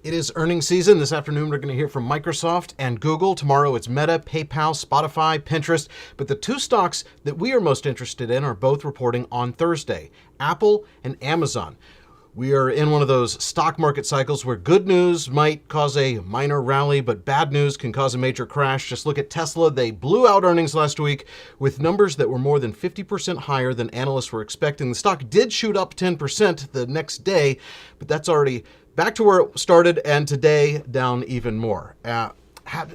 It is earnings season. This afternoon, we're going to hear from Microsoft and Google. Tomorrow, it's Meta, PayPal, Spotify, Pinterest. But the two stocks that we are most interested in are both reporting on Thursday, Apple and Amazon. We are in one of those stock market cycles where good news might cause a minor rally, but bad news can cause a major crash. Just look at Tesla. They blew out earnings last week with numbers that were more than 50% higher than analysts were expecting. The stock did shoot up 10% the next day, but that's already back to where it started, and today down even more.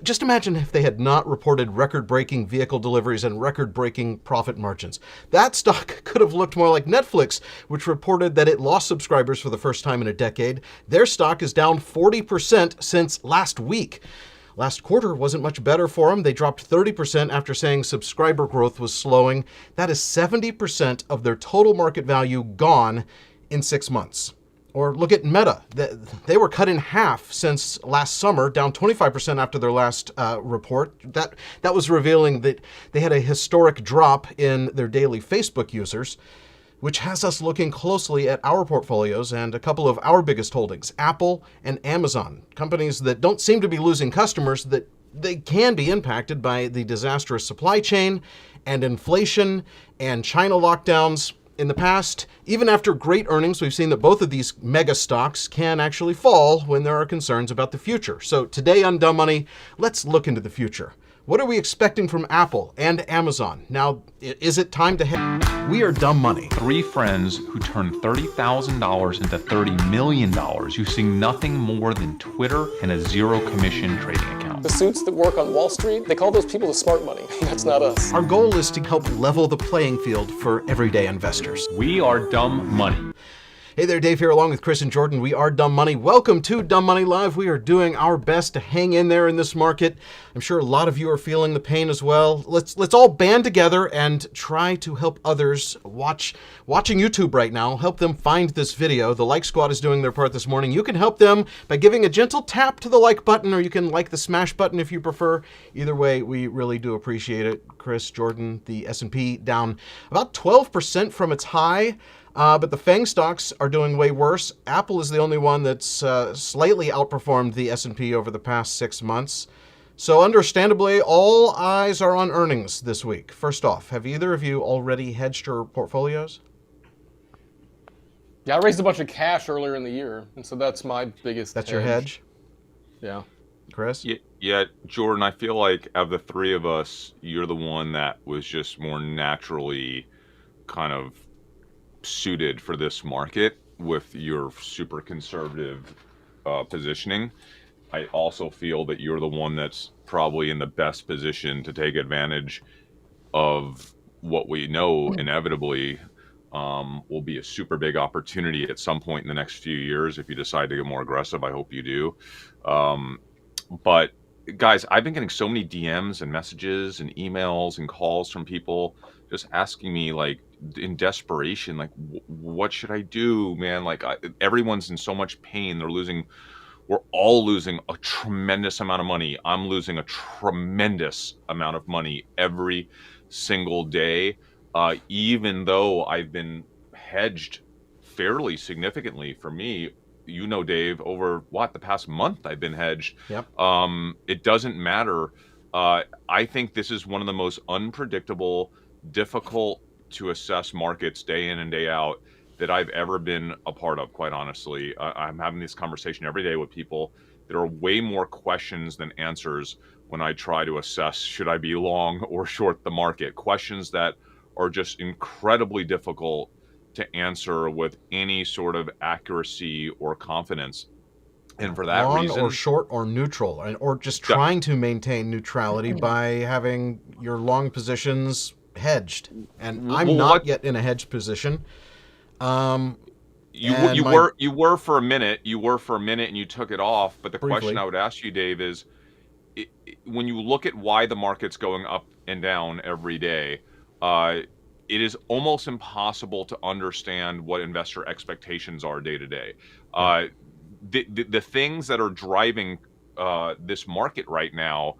Just imagine if they had not reported record-breaking vehicle deliveries and record-breaking profit margins. That stock could have looked more like Netflix, which reported that it lost subscribers for the first time in a decade. Their stock is down 40% since last week. Last quarter wasn't much better for them. They dropped 30% after saying subscriber growth was slowing. That is 70% of their total market value gone in 6 months. Or look at Meta. They were cut in half since last summer, down 25% after their last report. That was revealing that they had a historic drop in their daily Facebook users, which has us looking closely at our portfolios and a couple of our biggest holdings, Apple and Amazon, companies that don't seem to be losing customers, that they can be impacted by the disastrous supply chain and inflation and China lockdowns. In the past, even after great earnings, we've seen that both of these mega stocks can actually fall when there are concerns about the future. So today on Dumb Money, let's look into the future. What are we expecting from Apple and Amazon? Now, is it time to head? We are Dumb Money. Three friends who turned $30,000 into $30 million using nothing more than Twitter and a zero commission trading account. The suits that work on Wall Street, they call those people the smart money. That's not us. Our goal is to help level the playing field for everyday investors. We are Dumb Money. Hey there, Dave here along with Chris and Jordan. We are Dumb Money. Welcome to Dumb Money Live. We are doing our best to hang in there in this market. I'm sure a lot of you are feeling the pain as well. Let's all band together and try to help others watching YouTube right now. Help them find this video. The Like Squad is doing their part this morning. You can help them by giving a gentle tap to the like button, or you can like the smash button if you prefer. Either way, we really do appreciate it. Chris, Jordan, the S&P down about 12% from its high. But the FANG stocks are doing way worse. Apple is the only one that's slightly outperformed the S&P over the past 6 months. So understandably, all eyes are on earnings this week. First off, have either of you already hedged your portfolios? Yeah, I raised a bunch of cash earlier in the year, and so that's my biggest That's your hedge? Yeah. Chris? Yeah, Jordan, I feel like of the three of us, you're the one that was just more naturally kind of suited for this market with your super conservative positioning. I also feel that you're the one that's probably in the best position to take advantage of what we know inevitably will be a super big opportunity at some point in the next few years. If you decide to get more aggressive, I hope you do. But guys, I've been getting so many DMs and messages and emails and calls from people just asking me, like, in desperation, like, what should I do, man? Like, everyone's in so much pain. We're all losing a tremendous amount of money. I'm losing a tremendous amount of money every single day, even though I've been hedged fairly significantly. For me, you know, Dave, over the past month I've been hedged. Yep. It doesn't matter. I think this is one of the most unpredictable, difficult to assess markets day in and day out that I've ever been a part of, quite honestly. I'm having this conversation every day with people. There are way more questions than answers when I try to assess, should I be long or short the market? Questions that are just incredibly difficult to answer with any sort of accuracy or confidence. And for that long reason, or short or neutral, or just trying to maintain neutrality by having your long positions hedged. And I'm not yet in a hedged position. You were for a minute, and you took it off. But the question I would ask you, Dave, is when you look at why the market's going up and down every day, it is almost impossible to understand what investor expectations are day to day. The things that are driving this market right now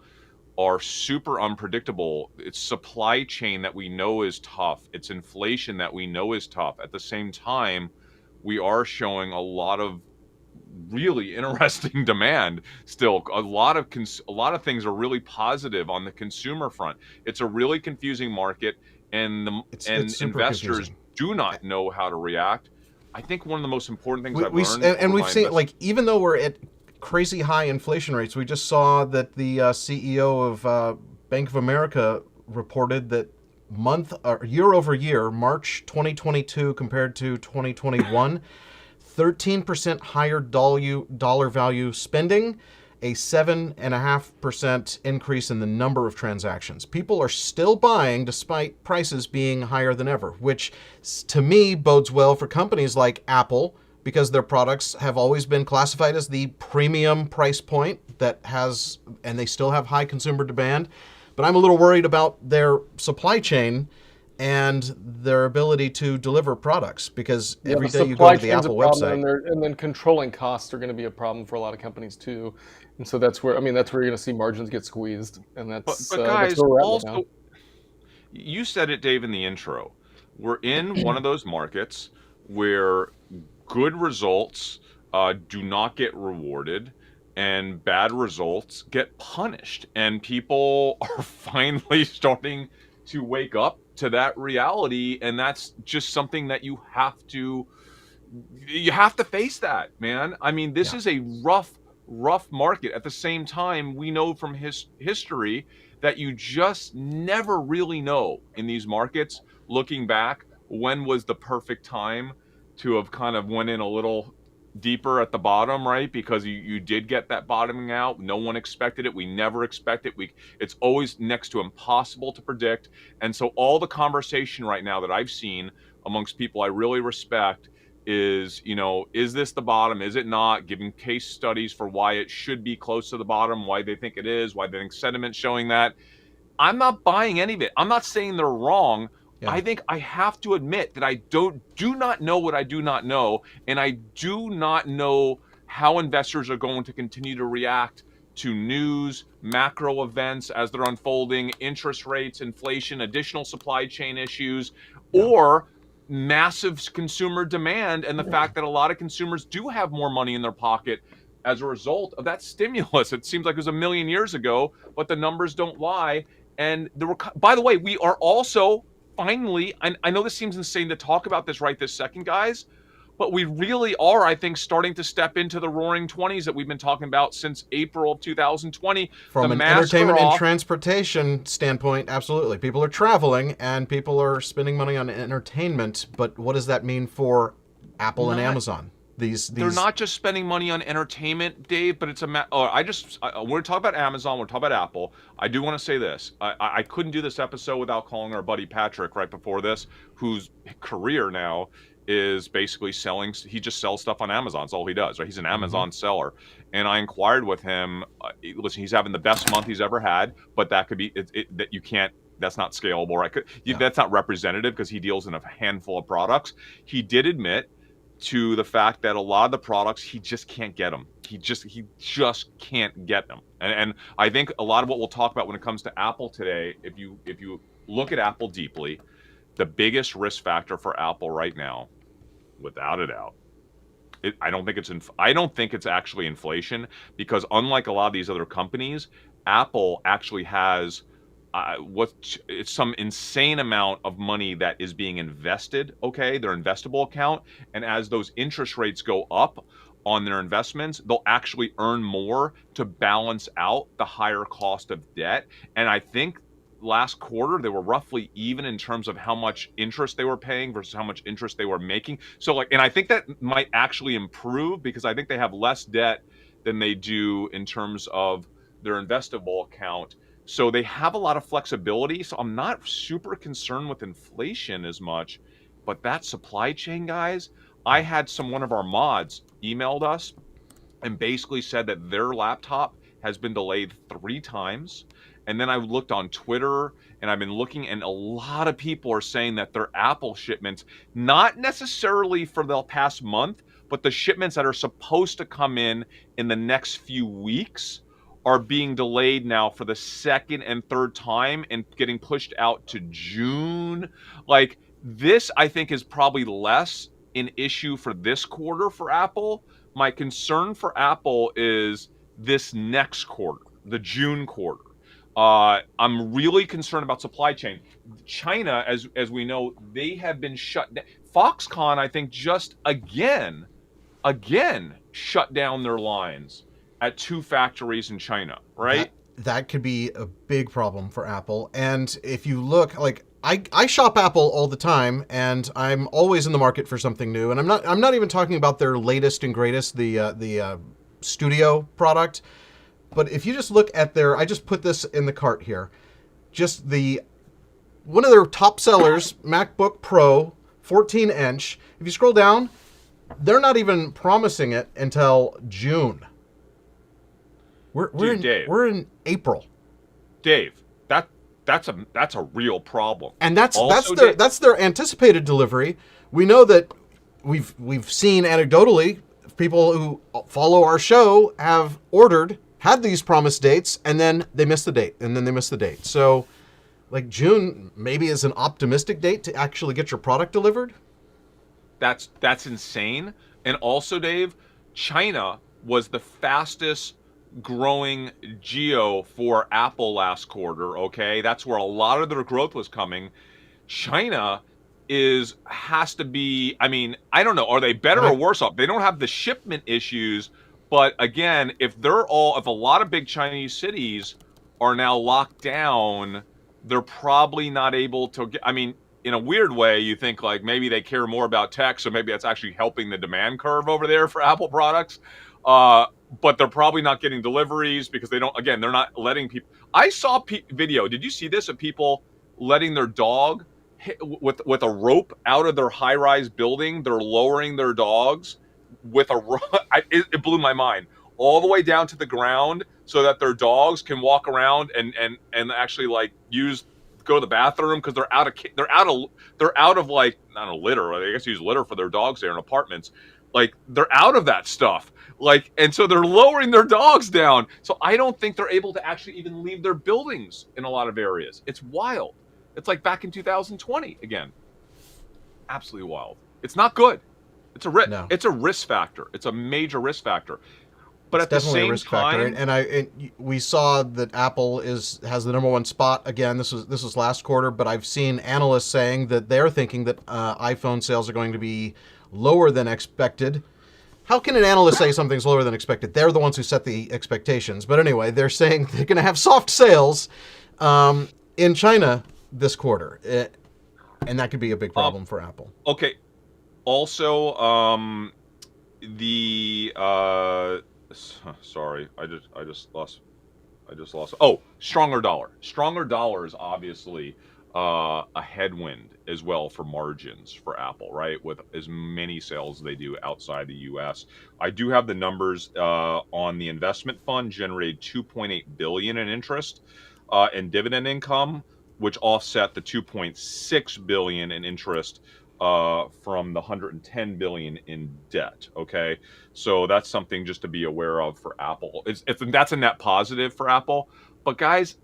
are super unpredictable. It's supply chain that we know is tough. It's inflation that we know is tough. At the same time, we are showing a lot of really interesting demand still. A lot of things are really positive on the consumer front. It's a really confusing market, and It's super investors confusing. do not know how to react. I think one of the most important things We, I've we learned and over we've my seen, like, even though we're at crazy high inflation rates, we just saw that the CEO of Bank of America reported that month or year over year, March 2022 compared to 2021, 13% higher dollar value spending, a 7.5% increase in the number of transactions. People are still buying despite prices being higher than ever, which to me bodes well for companies like Apple, because their products have always been classified as the premium price point that has, and they still have high consumer demand. But I'm a little worried about their supply chain and their ability to deliver products, because Yeah, every the day you go supply to the chain's a Apple problem, website. and then controlling costs are going to be a problem for a lot of companies too. And so that's where, I mean, that's where you're going to see margins get squeezed, and but that's guys, where we're at right now. also, you said it, Dave, in the intro. We're in one of those markets where good results do not get rewarded, and bad results get punished. And people are finally starting to wake up to that reality, and that's just something that you have to face that, man. I mean, this Yeah. is a rough market. At the same time, we know from history that you just never really know in these markets, looking back, when was the perfect time to have kind of went in a little deeper at the bottom, right? Because you did get that bottoming out. No one expected it. We never expect it. It's always next to impossible to predict. And so all the conversation right now that I've seen amongst people I really respect is, is this the bottom? Is it not? Giving case studies for why it should be close to the bottom, why they think it is, why they think sentiment's showing that. I'm not buying any of it. I'm not saying they're wrong. Yeah. I think I have to admit that I do not know what I do not know, and I do not know how investors are going to continue to react to news, macro events as they're unfolding, interest rates, inflation, additional supply chain issues, Yeah. or massive consumer demand, and the fact that a lot of consumers do have more money in their pocket as a result of that stimulus. It seems like it was a million years ago, but the numbers don't lie. And by the way, we are also finally, I know this seems insane to talk about this right this second, guys, but we really are, I think, starting to step into the roaring 20s that we've been talking about since April of 2020. The From an masks are entertainment and off. transportation standpoint, absolutely. People are traveling and people are spending money on entertainment, but what does that mean for Apple and Not Amazon? They're not just spending money on entertainment, Dave, but it's we're talking about Amazon, we're talking about Apple. I do want to say this. I couldn't do this episode without calling our buddy Patrick right before this, whose career now is basically selling. He just sells stuff on Amazon. That's all he does, right? He's an Amazon seller. And I inquired with him. Listen, he's having the best month he's ever had, but that could be that you can't. That's not scalable, right? Yeah. That's not representative because he deals in a handful of products. He did admit to the fact that a lot of the products he just can't get them. He just can't get them. And I think a lot of what we'll talk about when it comes to Apple today, if you look at Apple deeply, the biggest risk factor for Apple right now, without a doubt, I don't think it's actually inflation, because unlike a lot of these other companies, Apple actually has it's some insane amount of money that is being invested, okay, their investable account. And as those interest rates go up on their investments, they'll actually earn more to balance out the higher cost of debt. And I think last quarter they were roughly even in terms of how much interest they were paying versus how much interest they were making. So and I think that might actually improve, because I think they have less debt than they do in terms of their investable account. So they have a lot of flexibility. So I'm not super concerned with inflation as much, but that supply chain, guys, I had one of our mods emailed us and basically said that their laptop has been delayed 3 times. And then I looked on Twitter and I've been looking, and a lot of people are saying that their Apple shipments, not necessarily for the past month, but the shipments that are supposed to come in the next few weeks, are being delayed now for the second and third time and getting pushed out to June. This, I think, is probably less an issue for this quarter for Apple, My concern for Apple is this next quarter, the June quarter. I'm really concerned about supply chain. China, as we know, they have been shut down. Foxconn, I think, just again shut down their lines at 2 factories in China, right? That could be a big problem for Apple. And if you look, like I shop Apple all the time, and I'm always in the market for something new. And I'm not even talking about their latest and greatest, the Studio product. But if you just look at I just put this in the cart here, just one of their top sellers, MacBook Pro, 14-inch. If you scroll down, they're not even promising it until June. We're in April. Dave, that's a real problem. And that's their anticipated delivery. We know that we've seen anecdotally people who follow our show have had these promised dates, and then they miss the date. So, like, June maybe is an optimistic date to actually get your product delivered. That's insane. And also, Dave, China was the fastest growing geo for Apple last quarter, okay? That's where a lot of their growth was coming. China has to be, I mean, I don't know, are they better or worse off? They don't have the shipment issues, but again, if a lot of big Chinese cities are now locked down, they're probably not able to get, I mean, in a weird way, you think like maybe they care more about tech, so maybe that's actually helping the demand curve over there for Apple products. But they're probably not getting deliveries because they're not letting people. I saw video. Did you see this of people letting their dog hit with a rope out of their high-rise building? They're lowering their dogs with a rope. It blew my mind. All the way down to the ground so that their dogs can walk around and actually like go to the bathroom because they're out of like, not a litter. I guess use litter for their dogs there in apartments. Like, they're out of that stuff. Like, and so they're lowering their dogs down. So I don't think they're able to actually even leave their buildings in a lot of areas. It's wild. It's like back in 2020 again. Absolutely wild. It's not good. It's a risk factor. It's a major risk factor. But at the same time, and we saw that Apple has the number one spot again. This was last quarter, but I've seen analysts saying that they're thinking that iPhone sales are going to be lower than expected. How can an analyst say something's lower than expected? They're the ones who set the expectations. But anyway, they're saying they're going to have soft sales in China this quarter, and that could be a big problem for Apple. Okay. Also, sorry, I just lost. Oh, stronger dollar. Stronger dollar is obviously a headwind as well for margins for Apple, right? With as many sales they do outside the U.S. I do have the numbers on the investment fund generated $2.8 billion in interest and dividend income, which offset the $2.6 billion in interest from the $110 billion in debt. Okay, so that's something just to be aware of for Apple. That's a net positive for Apple. But guys,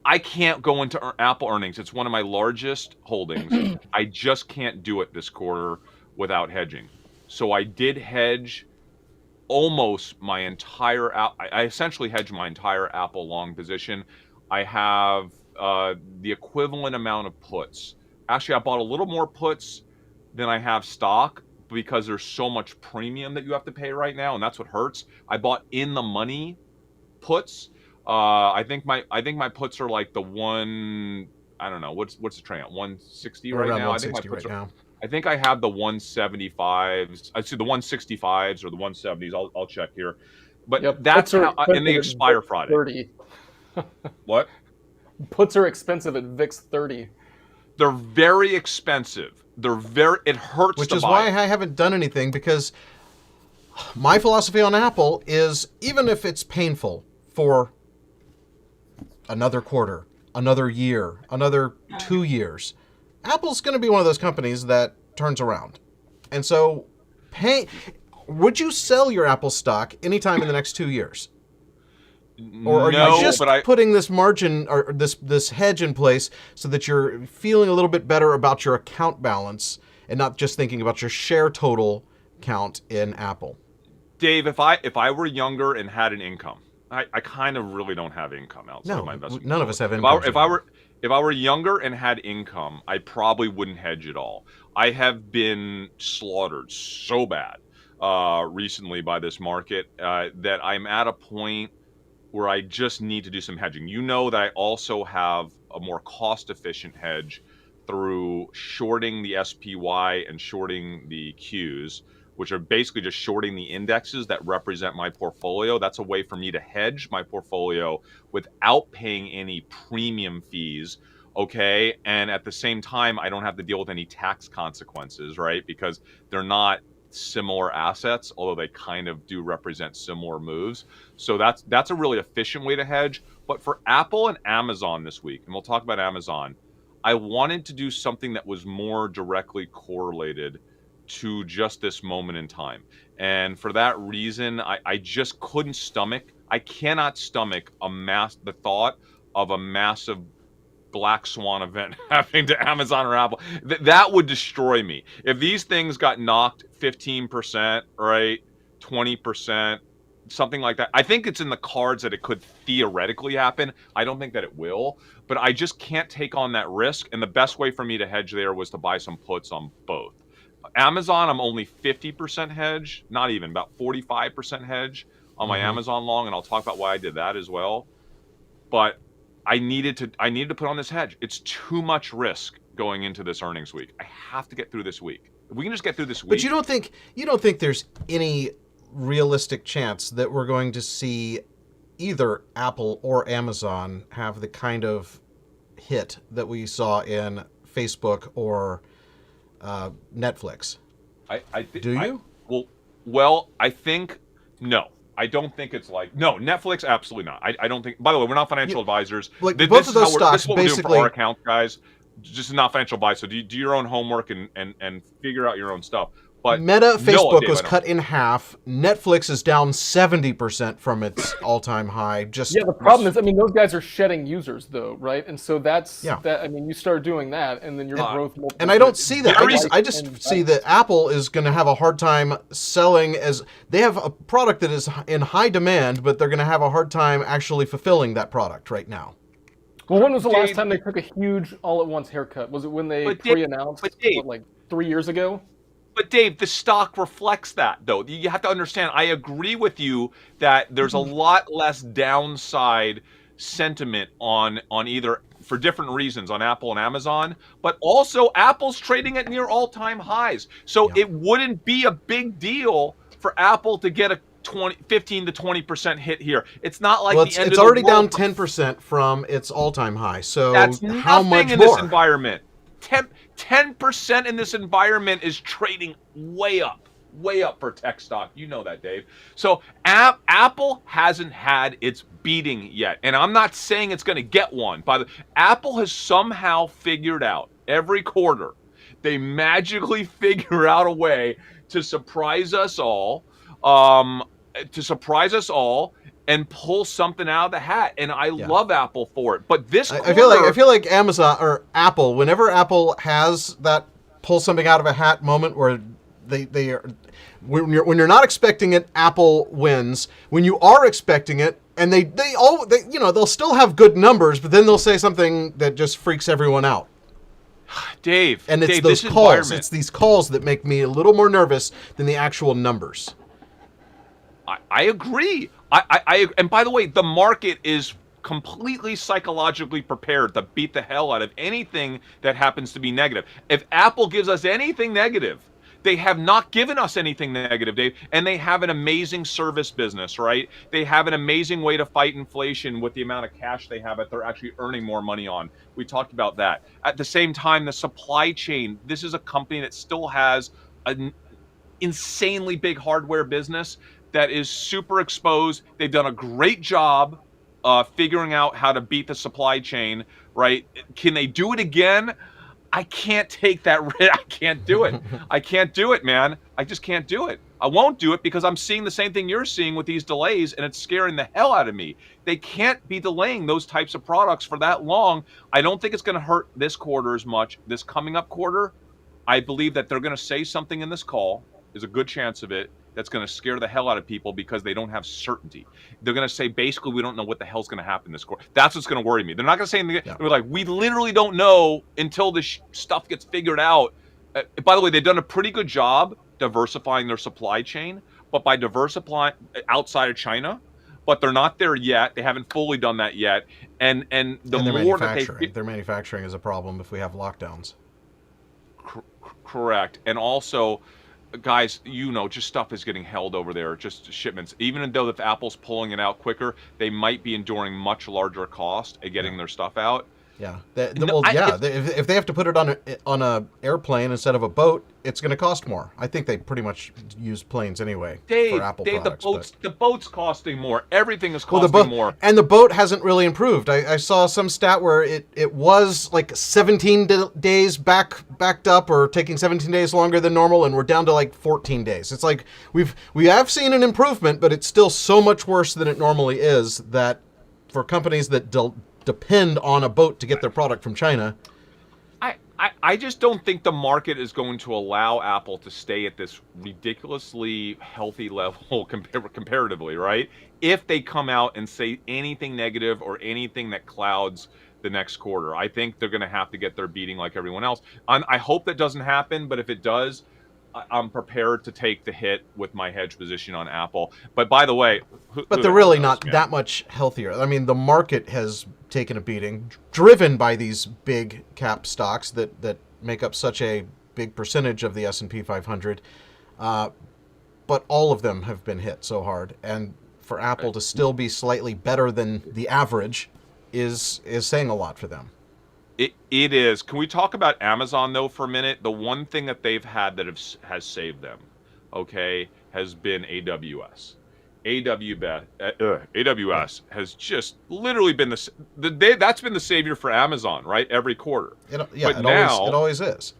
I can't go into Apple earnings. It's one of my largest holdings. I just can't do it this quarter without hedging. So I did hedge almost my entire. I essentially hedged my entire Apple long position. I have the equivalent amount of puts. Actually, I bought a little more puts than I have stock because there's so much premium that you have to pay right now, and that's what hurts. I bought in the money puts. I think my puts are like the one. I don't know what's the trend at 160 right now. I think my puts right now. I think I have the 175s. I see the 165s or the 170s. I'll check here, but that's how. And they expire Friday. 30. What? Puts are expensive at VIX 30. They're very expensive. It hurts. Which is why I haven't done anything, because my philosophy on Apple is even if it's painful for another quarter, another year, another 2 years, Apple's going to be one of those companies that turns around. And so would you sell your Apple stock anytime in the next 2 years? Or are you just putting this margin or this hedge in place so that you're feeling a little bit better about your account balance and not just thinking about your share total count in Apple? Dave, if I were younger and had an income, I kind of really don't have income outside of my investment. None of us have income. If I were younger and had income, I probably wouldn't hedge at all. I have been slaughtered so bad recently by this market that I'm at a point where I just need to do some hedging. You know that I also have a more cost-efficient hedge through shorting the SPY and shorting the Qs, which are basically just shorting the indexes that represent my portfolio. That's a way for me to hedge my portfolio without paying any premium fees, okay? And at the same time, I don't have to deal with any tax consequences, right? Because they're not similar assets, although they kind of do represent similar moves. So that's a really efficient way to hedge. But for Apple and Amazon this week, and we'll talk about Amazon, I wanted to do something that was more directly correlated to just this moment in time. And for that reason, I just couldn't stomach, I cannot stomach the thought of a massive black swan event happening to Amazon or Apple. That would destroy me. If these things got knocked 15%, right, 20%, something like that, I think it's in the cards that it could theoretically happen. I don't think that it will, but I just can't take on that risk. And the best way for me to hedge there was to buy some puts on both. Amazon, I'm only 50% hedge, not even, about 45% hedge on my Amazon long, and I'll talk about why I did that as well. But I needed to put on this hedge. It's too much risk going into this earnings week. I have to get through this week. If we can just get through this week. But you don't think there's any realistic chance that we're going to see either Apple or Amazon have the kind of hit that we saw in Facebook or Netflix? Do you? Well, I think no. I don't think it's like no Netflix. Absolutely not. I don't think. By the way, we're not financial advisors. Like both of those stocks, this is what basically, we're doing for our account, guys. Just not financial advice. So do your own homework and figure out your own stuff. But Meta, Facebook Dave, was cut in half. Netflix is down 70% from its all-time high. The problem is, I mean, those guys are shedding users, though, right? And so that's Yeah. that. I mean, you start doing that, and then your growth. And I don't see that. I just see that Apple is going to have a hard time selling, as they have a product that is in high demand, but they're going to have a hard time actually fulfilling that product right now. Well, when was the last time they took a huge all-at-once haircut? Was it when they pre-announced, like 3 years ago? But Dave, the stock reflects that, though. You have to understand, I agree with you that there's a lot less downside sentiment on either, for different reasons, on Apple and Amazon, but also Apple's trading at near all-time highs. So it wouldn't be a big deal for Apple to get a 15 to 20% hit here. It's not like it's already down 10% from its all-time high. So that's how much in more? This environment? 10% in this environment is trading way up for tech stock. You know that, Dave. So Apple hasn't had its beating yet, and I'm not saying it's going to get one. Apple has somehow figured out every quarter, they magically figure out a way to surprise us all. And pull something out of the hat, and I love Apple for it. But this quarter, I feel like Amazon or Apple, whenever Apple has that pull something out of a hat moment where they are, when you're not expecting it, Apple wins. When you are expecting it, and they'll still have good numbers, but then they'll say something that just freaks everyone out. Dave, and it's Dave, those calls. It's these calls that make me a little more nervous than the actual numbers. I agree. And by the way, the market is completely psychologically prepared to beat the hell out of anything that happens to be negative. If Apple gives us anything negative, they have not given us anything negative, Dave, and they have an amazing service business, right? They have an amazing way to fight inflation with the amount of cash they have that they're actually earning more money on. We talked about that. At the same time, the supply chain, this is a company that still has an insanely big hardware business that is super exposed. They've done a great job figuring out how to beat the supply chain, right? Can they do it again? I can't take that risk. I can't do it. I can't do it, man. I just can't do it. I won't do it because I'm seeing the same thing you're seeing with these delays, and it's scaring the hell out of me. They can't be delaying those types of products for that long. I don't think it's going to hurt this quarter as much. This coming up quarter, I believe that they're going to say something in this call is a good chance of it. That's going to scare the hell out of people because they don't have certainty. They're going to say, basically, we don't know what the hell's going to happen this quarter. That's what's going to worry me. They're not going to say anything. Yeah. They're like, we literally don't know until this stuff gets figured out. By the way, they've done a pretty good job diversifying their supply chain, but by diversifying outside of China, but they're not there yet. They haven't fully done that yet. And the more that their manufacturing is a problem if we have lockdowns. Correct. And also, guys, just stuff is getting held over there, just shipments. Even though if Apple's pulling it out quicker, they might be enduring much larger cost at getting their stuff out. Yeah. If they have to put it on a airplane instead of a boat, it's going to cost more. I think they pretty much use planes anyway for Apple products. The boat's costing more. Everything is costing more. And the boat hasn't really improved. I saw some stat where it was like 17 days backed up, or taking 17 days longer than normal, and we're down to like 14 days. It's like we have seen an improvement, but it's still so much worse than it normally is that for companies that depend on a boat to get their product from China. I just don't think the market is going to allow Apple to stay at this ridiculously healthy level comparatively, right? If they come out and say anything negative or anything that clouds the next quarter, I think they're going to have to get their beating like everyone else. I hope that doesn't happen, but if it does, I'm prepared to take the hit with my hedge position on Apple. But by the way, but they're really not that much healthier. I mean, the market has taken a beating, driven by these big cap stocks that make up such a big percentage of the S&P 500. But all of them have been hit so hard, and for Apple to still be slightly better than the average is saying a lot for them. It is. Can we talk about Amazon, though, for a minute? The one thing that they've had that has saved them, okay, has been AWS. AWS has just literally been that's been the savior for Amazon, right? Every quarter. It always is.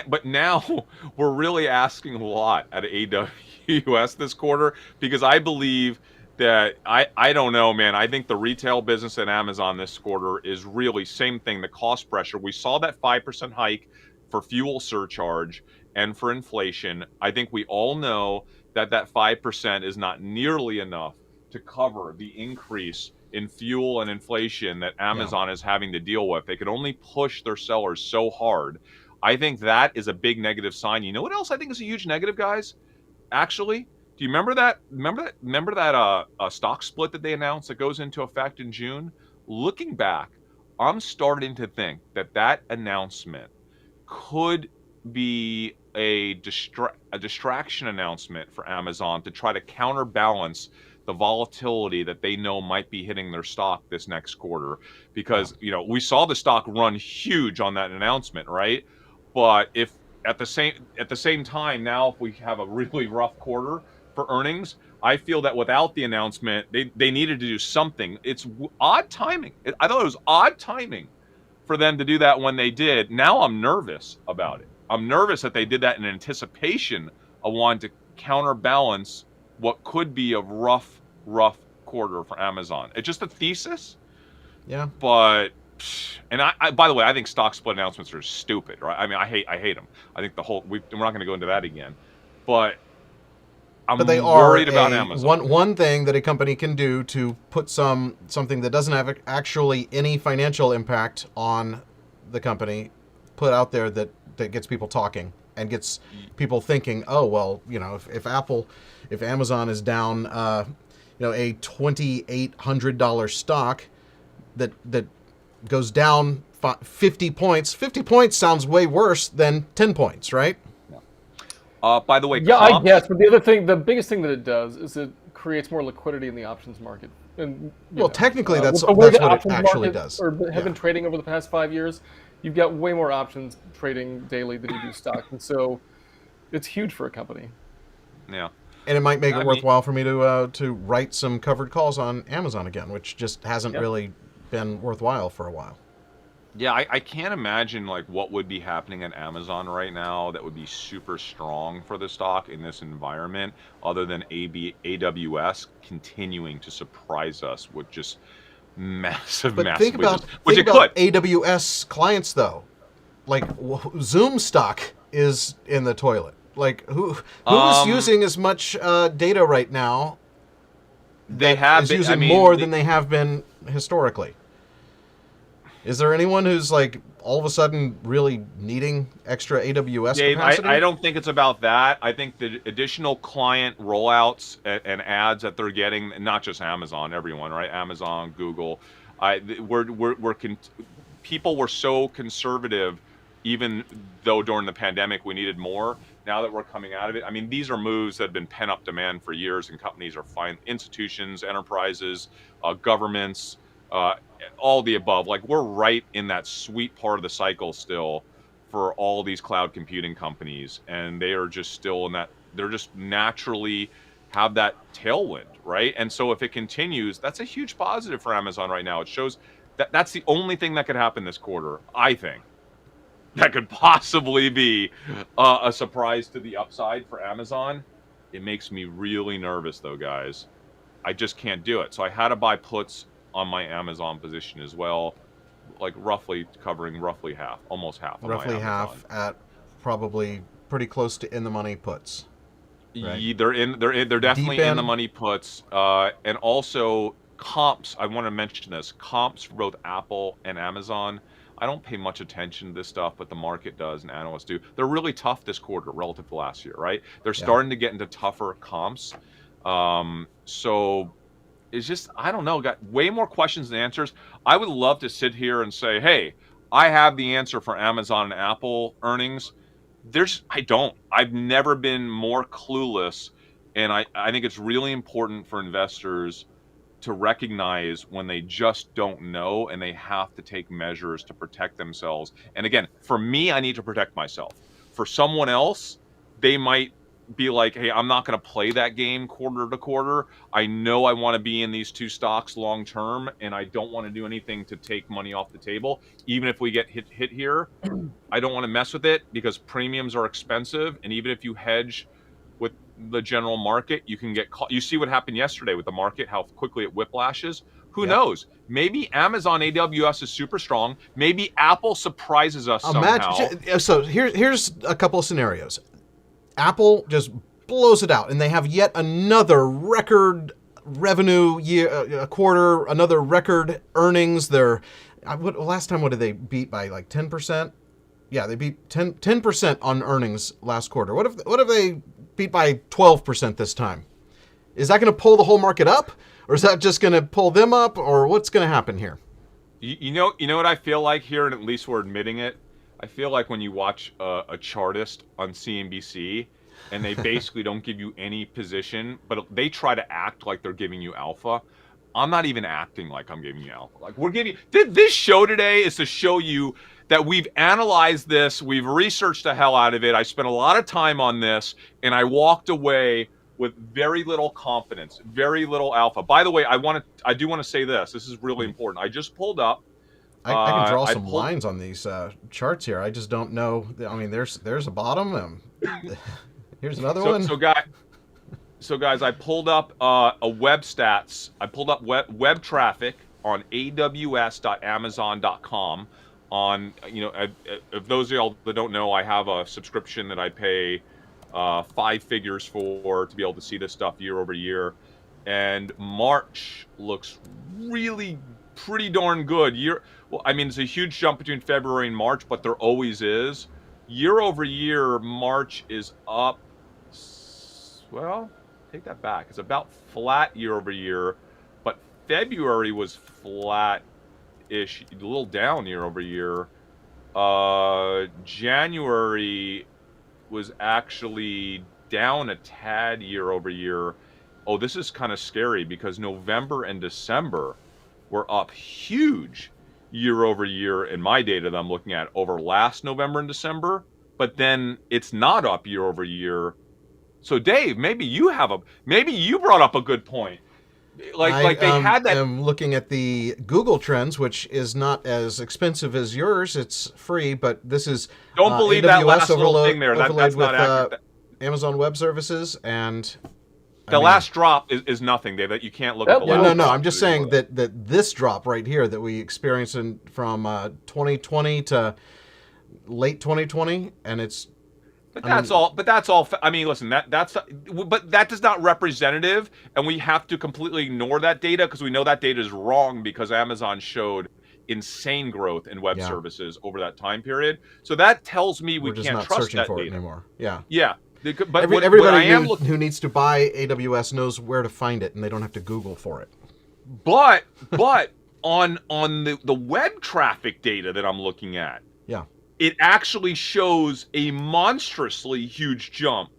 But now we're really asking a lot at AWS this quarter, because I believe that I don't know, man. I think the retail business at Amazon this quarter is really same thing. The cost pressure. We saw that 5% hike for fuel surcharge and for inflation. I think we all know that 5% is not nearly enough to cover the increase in fuel and inflation that Amazon is having to deal with. They could only push their sellers so hard. I think that is a big negative sign. You know what else I think is a huge negative, guys? Actually, do you remember that? Remember that stock split that they announced that goes into effect in June? Looking back, I'm starting to think that announcement could be a distraction announcement for Amazon to try to counterbalance the volatility that they know might be hitting their stock this next quarter. Because we saw the stock run huge on that announcement, right? But if at the same time now, if we have a really rough quarter for earnings, I feel that without the announcement, they needed to do something. It's odd timing. I thought it was odd timing for them to do that when they did. Now I'm nervous about it. I'm nervous that they did that in anticipation of wanting to counterbalance what could be a rough quarter for Amazon. It's just a thesis. Yeah. But, and I by the way, I think stock split announcements are stupid, right? I mean, I hate them. I think we're not going to go into that again. But I'm worried about Amazon. One thing that a company can do to put something that doesn't have actually any financial impact on the company, put out there that gets people talking and gets people thinking, oh, well, if Amazon is down, a $2,800 stock that goes down 50 points. 50 points sounds way worse than 10 points, right? By the way, I guess, but the biggest thing that it does is it creates more liquidity in the options market. And technically, that's what it actually does. Or have been trading over the past 5 years. You've got way more options trading daily than you do stock, and so it's huge for a company. Yeah, and it might make it worthwhile for me to write some covered calls on Amazon again, which just hasn't really been worthwhile for a while. Yeah, I can't imagine what would be happening at Amazon right now that would be super strong for the stock in this environment, other than AWS continuing to surprise us with just massive. Think about AWS clients though, like Zoom stock is in the toilet. Like who's using as much data right now? They have is been, using more than they have been historically. Is there anyone who's like all of a sudden really needing extra AWS Dave, capacity? I don't think it's about that. I think the additional client rollouts and ads that they're getting, not just Amazon, everyone, right? Amazon, Google. People were so conservative, even though during the pandemic we needed more. Now that we're coming out of it, I mean, these are moves that have been pent up demand for years, and companies are fine. Institutions, enterprises, governments, all the above. Like, we're right in that sweet part of the cycle still for all these cloud computing companies, and they are just still in that. They're just naturally have that tailwind, right? And so if it continues, that's a huge positive for Amazon right now. It shows that that's the only thing that could happen this quarter, I think, that could possibly be a surprise to the upside for Amazon. It makes me really nervous, though, guys. I just can't do it. So I had to buy puts on my Amazon position as well, like roughly covering roughly half, almost half of Roughly my Amazon. half at probably pretty close to in the money puts. Right? They're definitely Deep in the in. money puts, and also comps. I want to mention this: comps for both Apple and Amazon. I don't pay much attention to this stuff, but the market does and analysts do. They're really tough this quarter relative to last year, right? They're starting to get into tougher comps. So it's just, I don't know, got way more questions than answers. I would love to sit here and say, hey, I have the answer for Amazon and Apple earnings. I've never been more clueless. And I think it's really important for investors to recognize when they just don't know, and they have to take measures to protect themselves. And again, for me, I need to protect myself. For someone else, they might be like, hey, I'm not going to play that game quarter to quarter. I know I want to be in these two stocks long term, and I don't want to do anything to take money off the table. Even if we get hit here, I don't want to mess with it because premiums are expensive, and even if you hedge with the general market, you can get caught. You see what happened yesterday with the market, how quickly it whiplashes. Who knows? Maybe Amazon AWS is super strong. Maybe Apple surprises us somehow. So here's a couple of scenarios. Apple just blows it out, and they have yet another record revenue year, quarter, another record earnings. Last time, what did they beat by, like 10%? Yeah, they beat 10% on earnings last quarter. What if they beat by 12% this time? Is that going to pull the whole market up, or is that just going to pull them up, or what's going to happen here? You know what I feel like here, and at least we're admitting it. I feel like when you watch a chartist on CNBC, and they basically don't give you any position, but they try to act like they're giving you alpha. I'm not even acting like I'm giving you alpha. Like, we're giving you, this show today is to show you that we've analyzed this, we've researched the hell out of it. I spent a lot of time on this, and I walked away with very little confidence, very little alpha. By the way, I do want to say this. This is really important. I just pulled up. I can draw some lines on these charts here. I just don't know. I mean, there's a bottom. Here's another one. So guys, I pulled up a web stats. I pulled up web traffic on aws.amazon.com. On, if those of y'all that don't know, I have a subscription that I pay 5 figures for to be able to see this stuff year over year. And March looks really pretty darn good. It's a huge jump between February and March, but there always is. Year over year, March is up. Well, take that back. It's about flat year over year, but February was flat-ish, a little down year over year. January was actually down a tad year over year. Oh, this is kind of scary because November and December were up huge year over year in my data that I'm looking at over last November and December, but then it's not up year over year. So Dave, maybe you brought up a good point. I'm looking at the Google Trends, which is not as expensive as yours. It's free, but this is don't believe AWS that last little thing there. That's not accurate. Amazon Web Services and the last drop is nothing, Dave. That you can't look at the last. No. I'm just saying that this drop right here that we experienced from 2020 to late 2020, and it's But that's all. But that's all. I mean, listen. But that is not representative, and we have to completely ignore that data because we know that data is wrong because Amazon showed insane growth in web services over that time period. So that tells me we can't trust that for data it anymore. Yeah. Yeah. But everybody who needs to buy AWS knows where to find it, and they don't have to Google for it. But on the web traffic data that I'm looking at, it actually shows a monstrously huge jump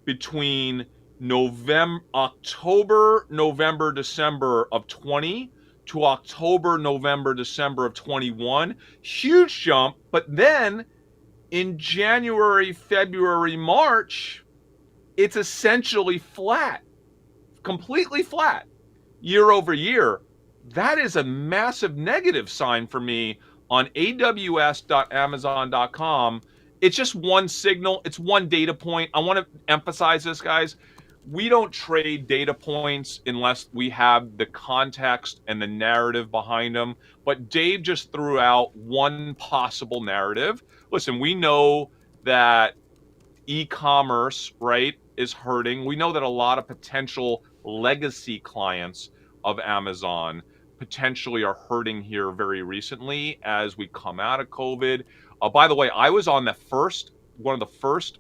between October, November, December of 20 to October, November, December of 21. Huge jump, but then in January, February, March, it's essentially flat, completely flat year over year. That is a massive negative sign for me on aws.amazon.com. It's just one signal. It's one data point. I want to emphasize this, guys. We don't trade data points unless we have the context and the narrative behind them. But Dave just threw out one possible narrative. Listen, we know that e-commerce, right, is hurting. We know that a lot of potential legacy clients of Amazon potentially are hurting here very recently as we come out of COVID. By the way, I was on one of the first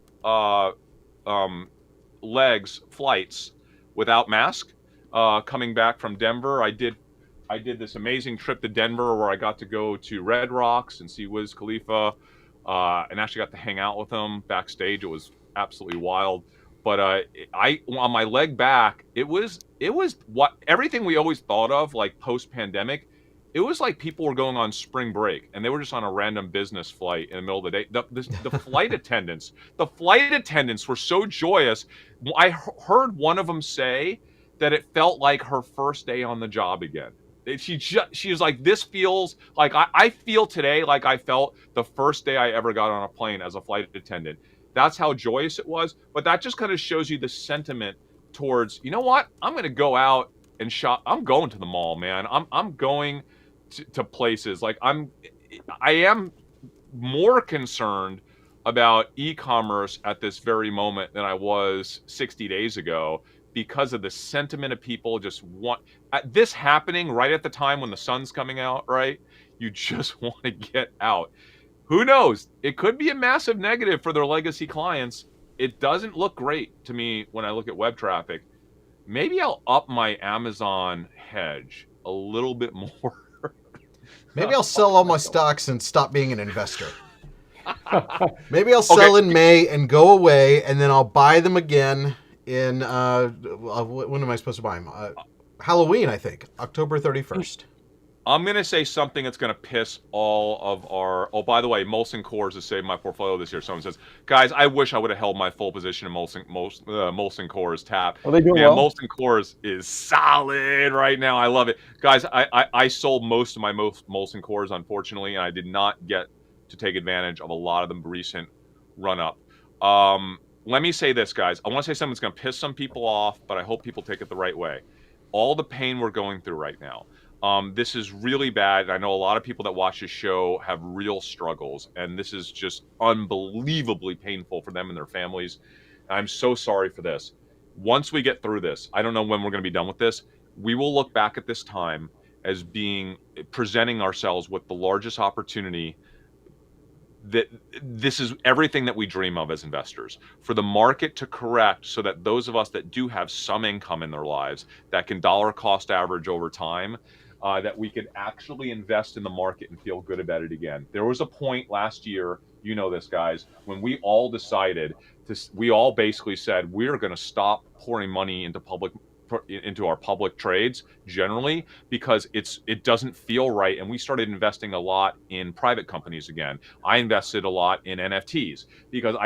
flights without mask coming back from Denver. I did this amazing trip to Denver where I got to go to Red Rocks and see Wiz Khalifa and actually got to hang out with him backstage. It was absolutely wild. But I on my leg back, it was what everything we always thought of like post-pandemic. It was like people were going on spring break and they were just on a random business flight in the middle of the day. The flight attendants were so joyous. I heard one of them say that it felt like her first day on the job again. She was like, this feels like I feel today like I felt the first day I ever got on a plane as a flight attendant. That's how joyous it was. But that just kind of shows you the sentiment towards, you know what? I'm going to go out and shop. I'm going to the mall, man. I'm going to places. Like I am more concerned about e-commerce at this very moment than I was 60 days ago because of the sentiment of people just want this happening right at the time when the sun's coming out, right? You just want to get out. Who knows? It could be a massive negative for their legacy clients. It doesn't look great to me when I look at web traffic. Maybe I'll up my Amazon hedge a little bit more. Maybe I'll sell all my stocks and stop being an investor. Maybe I'll sell in May and go away, and then I'll buy them again in, when am I supposed to buy them? Halloween, I think, October 31st. I'm going to say something that's going to piss all of our... Oh, by the way, Molson Coors has saved my portfolio this year. Someone says, guys, I wish I would have held my full position in Molson Coors tap. Are they doing well? Molson Coors is solid right now. I love it. Guys, I sold most of my Molson Coors, unfortunately, and I did not get to take advantage of a lot of the recent run-up. Let me say this, guys. I want to say something that's going to piss some people off, but I hope people take it the right way. All the pain we're going through right now. This is really bad. I know a lot of people that watch this show have real struggles, and this is just unbelievably painful for them and their families. I'm so sorry for this. Once we get through this, I don't know when we're going to be done with this, we will look back at this time as presenting ourselves with the largest opportunity. That this is everything that we dream of as investors, for the market to correct so that those of us that do have some income in their lives that can dollar cost average over time, that we could actually invest in the market and feel good about it again. There was a point last year, you know this, guys, when we all basically said we're going to stop pouring money into our public trades generally because it doesn't feel right, and we started investing a lot in private companies again. I invested a lot in NFTs because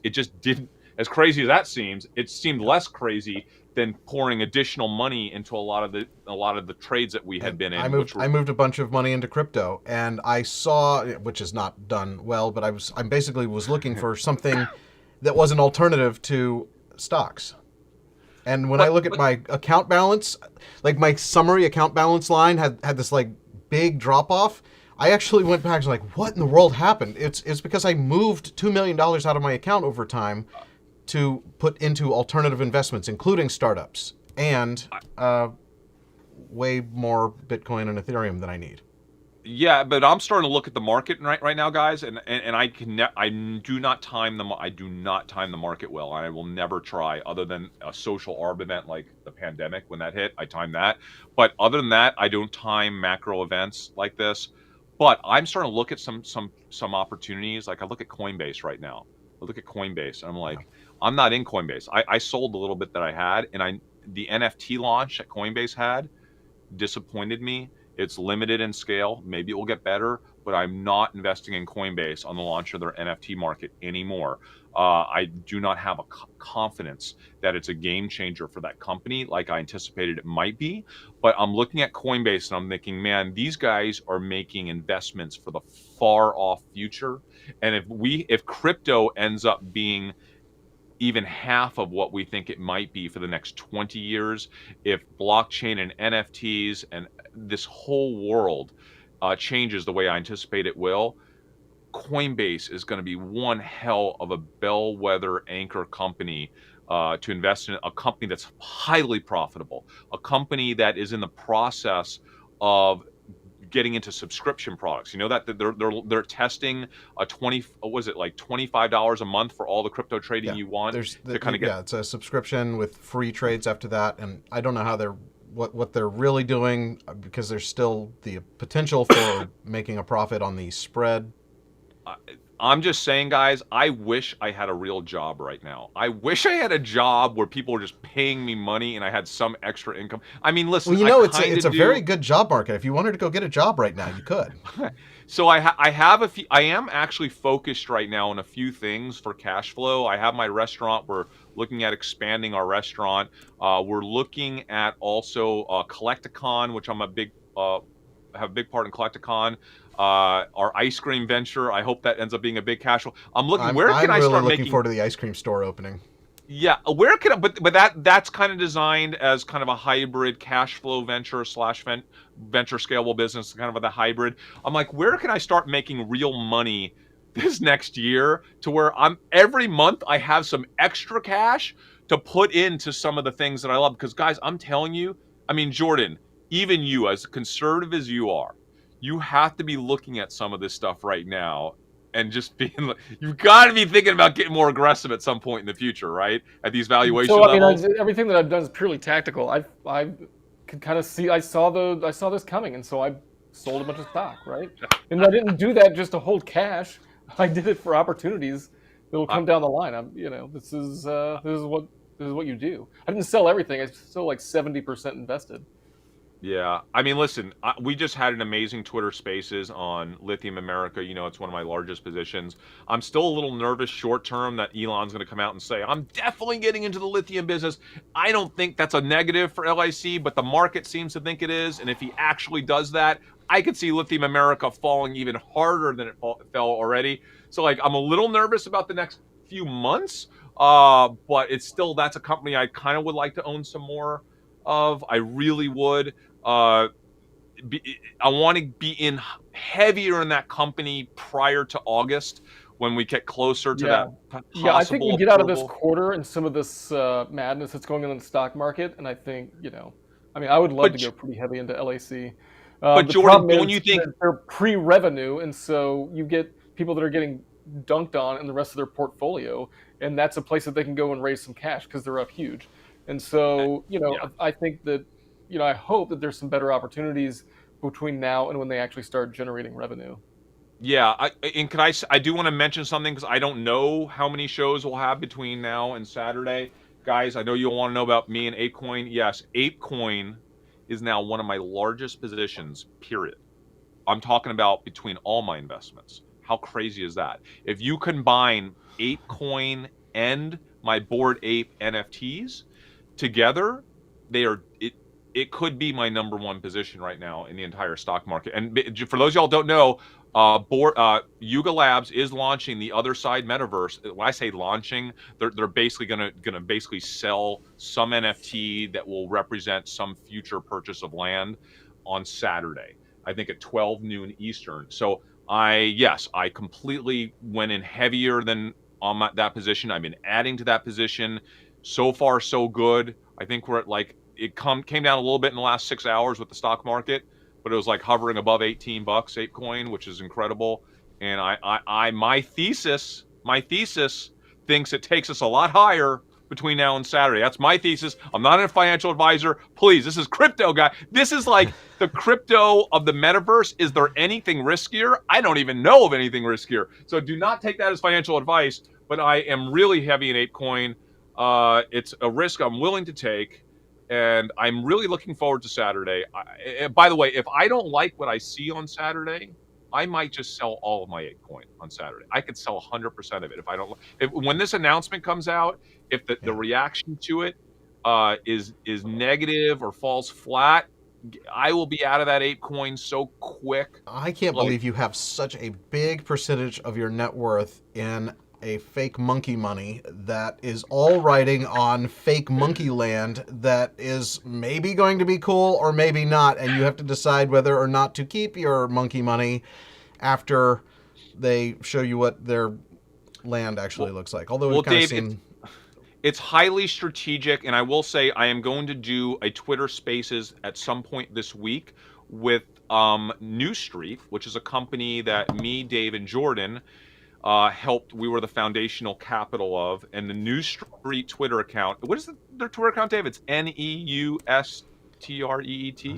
it just didn't, as crazy as that seems, it seemed less crazy than pouring additional money into a lot of the trades that we had been in. I moved a bunch of money into crypto, and I saw, which is not done well, but I basically was looking for something that was an alternative to stocks. And when I look at my account balance, like my summary account balance line had this like big drop off. I actually went back and was like, what in the world happened? It's because I moved $2 million out of my account over time to put into alternative investments, including startups, and way more Bitcoin and Ethereum than I need. Yeah, but I'm starting to look at the market right now, guys, and I do not time the market well. I will never try, other than a social arb event like the pandemic when that hit. I time that, but other than that, I don't time macro events like this. But I'm starting to look at some opportunities. Like I look at Coinbase right now. I look at Coinbase, and I'm like, I'm not in Coinbase. I sold a little bit that I had, and the NFT launch that Coinbase had disappointed me. It's limited in scale. Maybe it will get better, but I'm not investing in Coinbase on the launch of their NFT market anymore. I do not have a confidence that it's a game changer for that company like I anticipated it might be. But I'm looking at Coinbase and I'm thinking, man, these guys are making investments for the far off future. And if crypto ends up being even half of what we think it might be for the next 20 years, if blockchain and NFTs and this whole world changes the way I anticipate it will, Coinbase is going to be one hell of a bellwether anchor company to invest in, a company that's highly profitable, a company that is in the process of getting into subscription products. You know that they're testing a $25 a month for all the crypto trading you want to kind of get. Yeah, it's a subscription with free trades after that, and I don't know how what they're really doing, because there's still the potential for making a profit on the spread. I'm just saying, guys, I wish I had a real job right now. I wish I had a job where people were just paying me money and I had some extra income. I mean, listen, well, it's a very good job market. If you wanted to go get a job right now, you could. So I am actually focused right now on a few things for cash flow. I have my restaurant. We're looking at expanding our restaurant. We're looking at also Collecticon, which I'm have a big part in Collecticon. Our ice cream venture. I hope that ends up being a big cash flow. I'm looking. I'm I really start looking forward to the ice cream store opening. Yeah, where can I? But that's kind of designed as kind of a hybrid cash flow venture / venture scalable business, kind of a hybrid. I'm like, where can I start making real money this next year, to where every month I have some extra cash to put into some of the things that I love? Because guys, I'm telling you, I mean, Jordan, even you, as conservative as you are, you have to be looking at some of this stuff right now and just being like, you've got to be thinking about getting more aggressive at some point in the future, right? At these valuation levels. Everything that I've done is purely tactical. I could kind of see, I saw this coming, and so I sold a bunch of stock, right? And I didn't do that just to hold cash. I did it for opportunities that will come down the line. This is what you do. I didn't sell everything. I still like 70% invested. Yeah, I mean, listen, we just had an amazing Twitter Spaces on Lithium America. You know, it's one of my largest positions. I'm still a little nervous short term that Elon's going to come out and say, I'm definitely getting into the lithium business. I don't think that's a negative for LIC, but the market seems to think it is. And if he actually does that, I could see Lithium America falling even harder than it fell already. So, like, I'm a little nervous about the next few months, but that's a company I kind of would like to own some more of. I really would. I want to be in heavier in that company prior to August, when we get closer to that possible. Yeah, I think we get out of this quarter and some of this madness that's going on in the stock market, and I think, I would love to go pretty heavy into LAC. But Jordan, don't you think they're pre-revenue, and so you get people that are getting dunked on in the rest of their portfolio, and that's a place that they can go and raise some cash because they're up huge. And so, I think that, I hope that there's some better opportunities between now and when they actually start generating revenue. Yeah, I do want to mention something, because I don't know how many shows we'll have between now and Saturday. Guys, I know you'll want to know about me and ApeCoin. Yes, ApeCoin is now one of my largest positions, period. I'm talking about between all my investments. How crazy is that? If you combine ApeCoin and my Bored Ape NFTs together, it could be my number one position right now in the entire stock market. And for those of y'all who don't know, Yuga Labs is launching the Other Side Metaverse. When I say launching, they're basically gonna basically sell some NFT that will represent some future purchase of land on Saturday. I think at 12 noon Eastern. So I completely went in heavier than on that position. I've been adding to that position. So far, so good. I think we're at like came down a little bit in the last 6 hours with the stock market, but it was like hovering above 18 bucks ApeCoin, which is incredible. And my thesis thinks it takes us a lot higher between now and Saturday. That's my thesis. I'm not a financial advisor. Please, this is crypto, guy. This is like the crypto of the metaverse. Is there anything riskier? I don't even know of anything riskier. So do not take that as financial advice, but I am really heavy in ApeCoin. It's a risk I'm willing to take, and I'm really looking forward to Saturday. By the way, if I don't like what I see on Saturday, I might just sell all of my ApeCoin on Saturday. I could sell 100% of it if I don't. When this announcement comes out, if the reaction to it is negative or falls flat, I will be out of that ApeCoin so quick. I can't believe you have such a big percentage of your net worth in a fake monkey money that is all riding on fake monkey land that is maybe going to be cool or maybe not, and you have to decide whether or not to keep your monkey money after they show you what their land actually looks like. Although we've kind of seen... It's highly strategic, and I will say I am going to do a Twitter Spaces at some point this week with New Street, which is a company that me, Dave, and Jordan helped. We were the foundational capital of, and the New Street Twitter account. What is their Twitter account, Dave? It's NEUSTREET,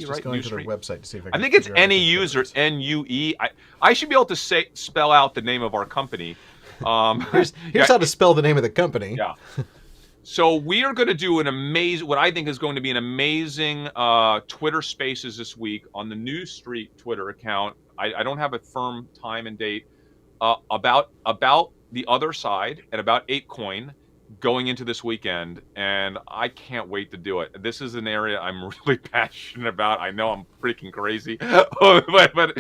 right? Going to their website to see if I think it's NEUs or NUE. I should be able to spell out the name of our company. Here's how to spell the name of the company. Yeah. So we are going to do what I think is going to be an amazing Twitter Spaces this week on the New Street Twitter account. I don't have a firm time and date about the other side and about ApeCoin going into this weekend, and I can't wait to do it. This is an area I'm really passionate about. I know I'm freaking crazy, but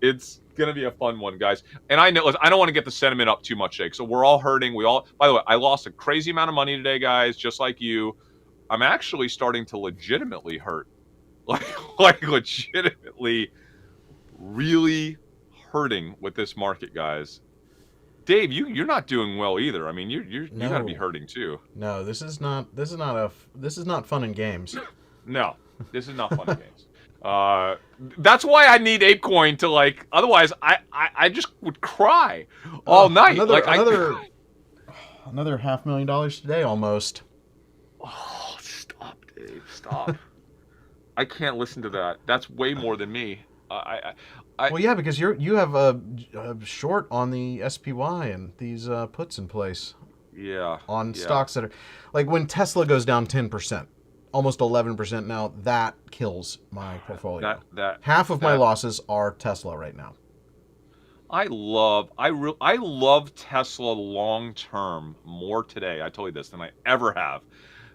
it's gonna be a fun one, guys. And I know I don't want to get the sentiment up too much, Jake. So we're all hurting. By the way, I lost a crazy amount of money today, guys, just like you. I'm actually starting to legitimately hurt, like legitimately, really hurting with this market, guys. Dave, you're not doing well either. I mean, you gotta be hurting too. No, this is not fun and games. No, this is not fun and games. That's why I need ApeCoin to otherwise I just would cry all night. Another $500,000 today almost. Oh, stop, Dave, stop. I can't listen to that. That's way more than me. Well, yeah, because you have a short on the SPY and these puts in place. Yeah. On stocks that are like when Tesla goes down 10%, almost 11% now, that kills my portfolio. Half of my losses are Tesla right now. I love Tesla long term more today. I told you this than I ever have.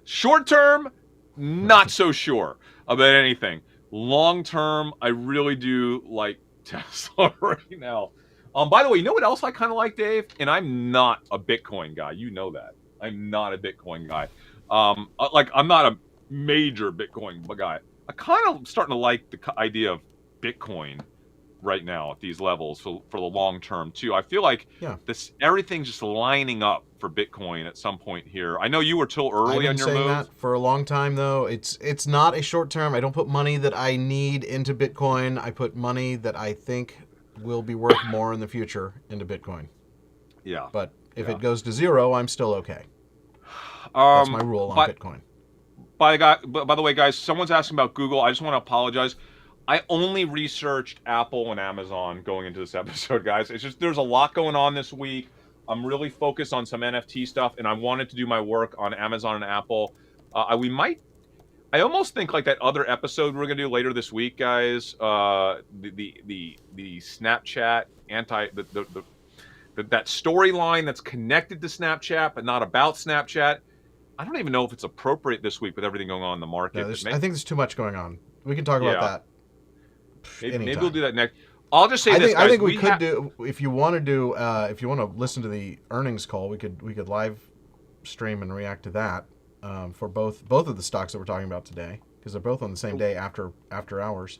Short term, not so sure about anything. Long term, I really do like Tesla right now. By the way, you know what else I kind of like, Dave? And I'm not a Bitcoin guy. You know that. I'm not a Bitcoin guy. I'm not a major Bitcoin guy. I kind of starting to like the idea of Bitcoin right now at these levels for the long term too. I feel like everything's just lining up for Bitcoin at some point here. I know you were till early on your move. I've been saying that for a long time though. It's not a short term. I don't put money that I need into Bitcoin. I put money that I think will be worth more in the future into Bitcoin. Yeah. But if it goes to zero, I'm still okay. That's my rule on Bitcoin. By the way, guys, someone's asking about Google. I just want to apologize. I only researched Apple and Amazon going into this episode, guys. It's just there's a lot going on this week. I'm really focused on some NFT stuff, and I wanted to do my work on Amazon and Apple. I almost think like that other episode we're gonna do later this week, guys. The Snapchat that storyline that's connected to Snapchat but not about Snapchat. I don't even know if it's appropriate this week with everything going on in the market. No, I think there's too much going on. We can talk about that. Maybe we'll do that next. I'll just say this, guys. I think we could do if you want to listen to the earnings call, we could live stream and react to that for both of the stocks that we're talking about today because they're both on the same day after hours.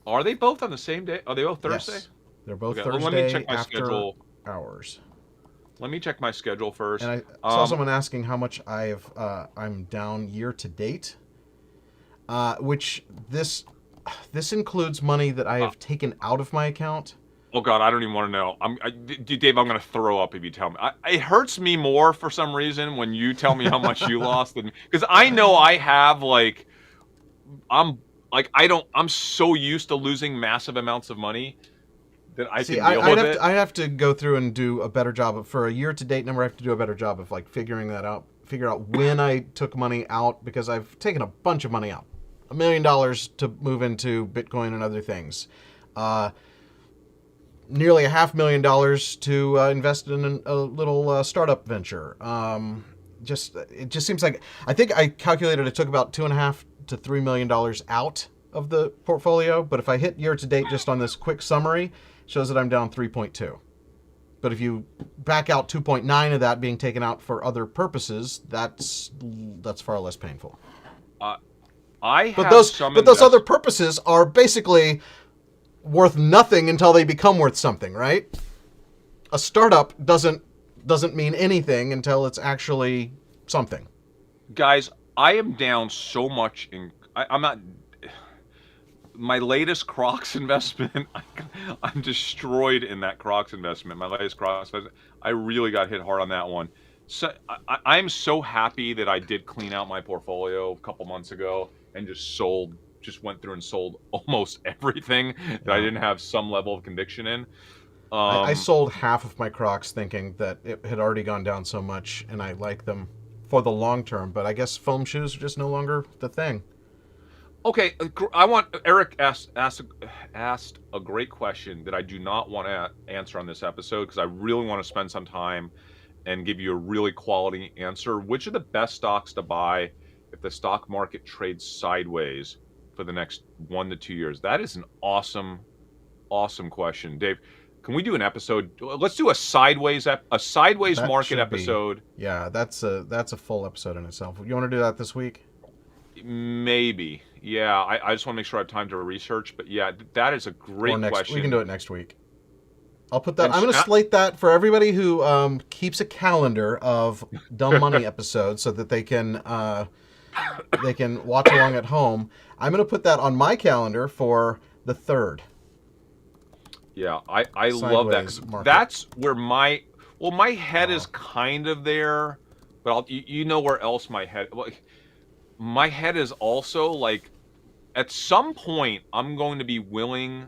Are they both on the same day? Are they both Thursday? Yes, they're both Okay, well, Thursday let me check my after schedule. hours. Let me check my schedule first. And I saw someone asking how much I'm down year to date, which this includes money that I have taken out of my account. Oh God, I don't even want to know. Dave, I'm going to throw up if you tell me. It hurts me more for some reason when you tell me how much you lost, because I know I have I'm so used to losing massive amounts of money that I can deal with it. I have to go through and do a better job for a year to date number. I have to do a better job of figuring that out. Figure out when I took money out, because I've taken a bunch of money out. $1 million to move into Bitcoin and other things. Nearly $500,000 to invest in a little startup venture. It just seems like, I think I calculated it took about $2.5 to $3 million out of the portfolio. But if I hit year to date just on this quick summary, it shows that I'm down 3.2. But if you back out 2.9 of that being taken out for other purposes, that's far less painful. But those other purposes are basically worth nothing until they become worth something, right? A startup doesn't mean anything until it's actually something. Guys, I am down so much I'm not. My latest Crocs investment, I'm destroyed in that Crocs investment. My latest Crocs investment, I really got hit hard on that one. So I'm so happy that I did clean out my portfolio a couple months ago and just went through and sold almost everything that I didn't have some level of conviction in. I sold half of my Crocs thinking that it had already gone down so much and I like them for the long term, but I guess foam shoes are just no longer the thing. Okay, Eric asked a great question that I do not want to answer on this episode, because I really want to spend some time and give you a really quality answer. Which are the best stocks to buy if the stock market trades sideways for the next 1 to 2 years? That is an awesome question, Dave. Can we do an episode? Let's do a sideways market episode. Yeah, that's a full episode in itself. You want to do that this week? Maybe. Yeah, I just want to make sure I have time to research. But yeah, that is a great question. We can do it next week. I'll put that. I'm going to slate that for everybody who keeps a calendar of Dumb Money episodes so that they can watch along at home. I'm going to put that on my calendar for the 3rd. Yeah, I love that. 'Cause that's where my head is kind of there, but you know where else my head. My head is also at some point I'm going to be willing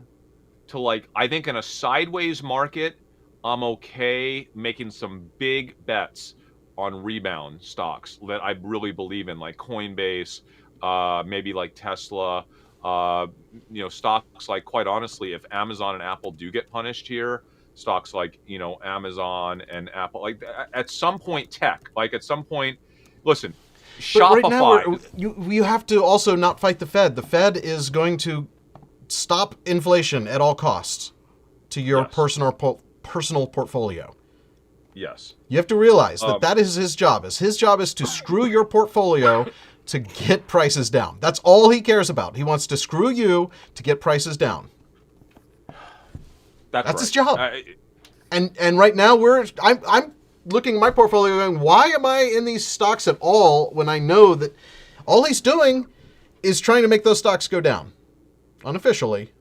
to I think in a sideways market, I'm okay making some big bets on rebound stocks that I really believe in, like Coinbase, maybe like Tesla, stocks quite honestly, if Amazon and Apple do get punished here, stocks like, Amazon and Apple, at some point tech, at some point, listen, Shopify. But right now, you have to also not fight the Fed. The Fed is going to stop inflation at all costs to your personal portfolio. Yes. You have to realize that is his job. His job is to screw your portfolio to get prices down. That's all he cares about. He wants to screw you to get prices down. That's right. His job. And right now I'm looking at my portfolio going, why am I in these stocks at all when I know that all he's doing is trying to make those stocks go down unofficially?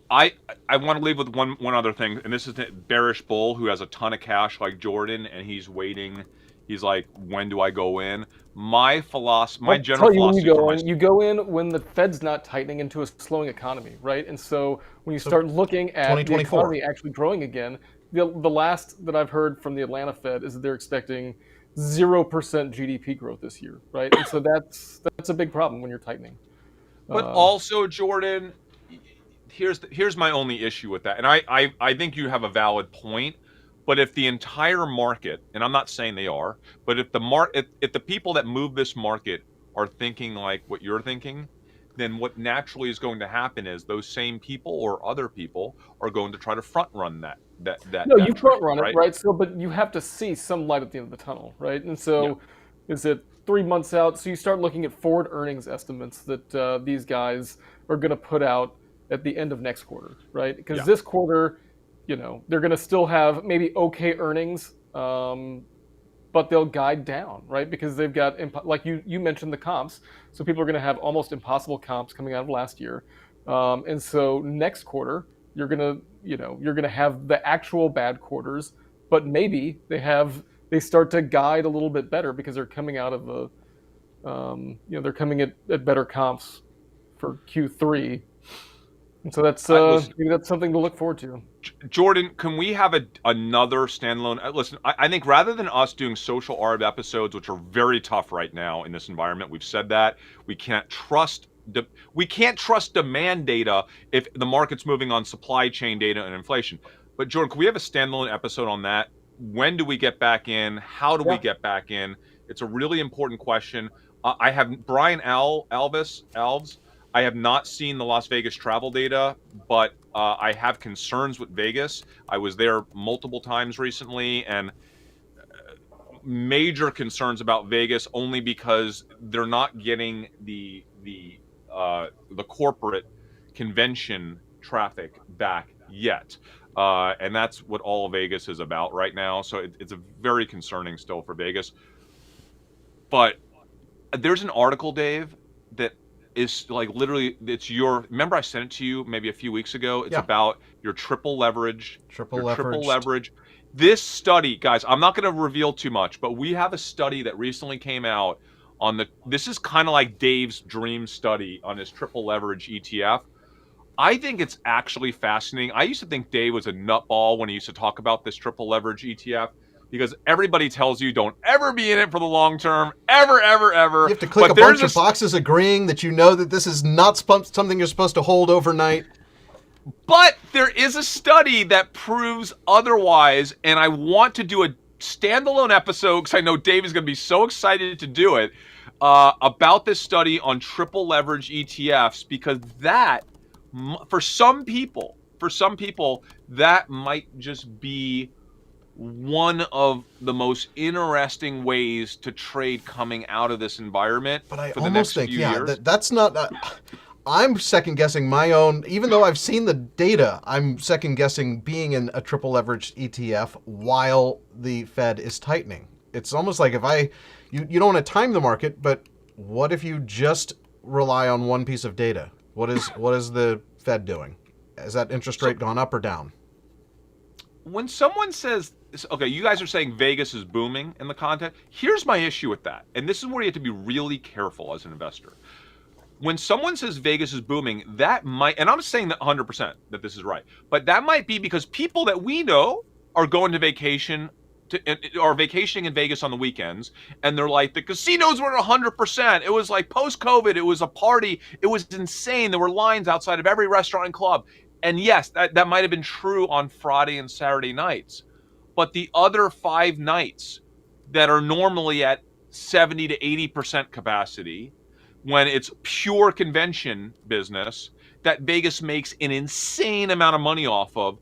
I want to leave with one other thing, and this is the bearish bull who has a ton of cash like Jordan, and he's waiting. He's like, when do I go in? My philosophy, my general philosophy. You go in when the Fed's not tightening into a slowing economy, right? And so when you start looking at the economy actually growing again, the last that I've heard from the Atlanta Fed is that they're expecting 0% GDP growth this year, right? And so that's a big problem when you're tightening. But also, Jordan, here's my only issue with that, and I think you have a valid point. But if the entire market, and I'm not saying they are, but if the people that move this market are thinking like what you're thinking, then what naturally is going to happen is those same people or other people are going to try to front run that. No, you front run it, right? So, but you have to see some light at the end of the tunnel, right? And so, is it 3 months out, so you start looking at forward earnings estimates that these guys are going to put out at the end of next quarter, right? Because this quarter, they're going to still have maybe okay earnings, but they'll guide down, right? Because they've got, like you mentioned, the comps. So people are going to have almost impossible comps coming out of last year, and so next quarter you're going to have the actual bad quarters, but maybe they start to guide a little bit better because they're coming out of they're coming at better comps for Q3, and so maybe that's something to look forward to. Jordan, can we have another standalone? Listen, I think rather than us doing social ARB episodes, which are very tough right now in this environment, we've said that we can't trust demand data if the market's moving on supply chain data and inflation. But Jordan, can we have a standalone episode on that? When do we get back in? How do we get back in? It's a really important question. I have Brian Alves. I have not seen the Las Vegas travel data, but I have concerns with Vegas. I was there multiple times recently, and major concerns about Vegas only because they're not getting the corporate convention traffic back yet. And that's what all of Vegas is about right now. So it's a very concerning still for Vegas. But there's an article, Dave, that is like literally, remember I sent it to you maybe a few weeks ago? It's about your triple leverage. Triple leverage. This study, guys, I'm not going to reveal too much, but we have a study that recently came out on this is kind of like Dave's dream study on his triple leverage ETF. I think it's actually fascinating. I used to think Dave was a nutball when he used to talk about this triple leverage ETF because everybody tells you don't ever be in it for the long term, ever. You have to click a bunch of boxes agreeing that that this is not something you're supposed to hold overnight. But there is a study that proves otherwise, and I want to do a standalone episode because I know Dave is going to be so excited to do it about this study on triple leverage ETFs because that, for some people, that might just be one of the most interesting ways to trade coming out of this environment. But I almost think, that's not. I'm second guessing my own, even though I've seen the data, I'm second guessing being in a triple leveraged ETF while the Fed is tightening. It's almost like you don't want to time the market, but what if you just rely on one piece of data? What is the Fed doing? Has that interest rate gone up or down? When someone says, okay, you guys are saying Vegas is booming in the content. Here's my issue with that. And this is where you have to be really careful as an investor. When someone says Vegas is booming, that might, and I'm saying that 100% that this is right, but that might be because people that we know are going to vacation, are vacationing in Vegas on the weekends, and they're like, the casinos were 100%. It was like post-COVID, it was a party, it was insane. There were lines outside of every restaurant and club. And yes, that might have been true on Friday and Saturday nights, but the other 5 nights that are normally at 70 to 80% capacity, when it's pure convention business that Vegas makes an insane amount of money off of,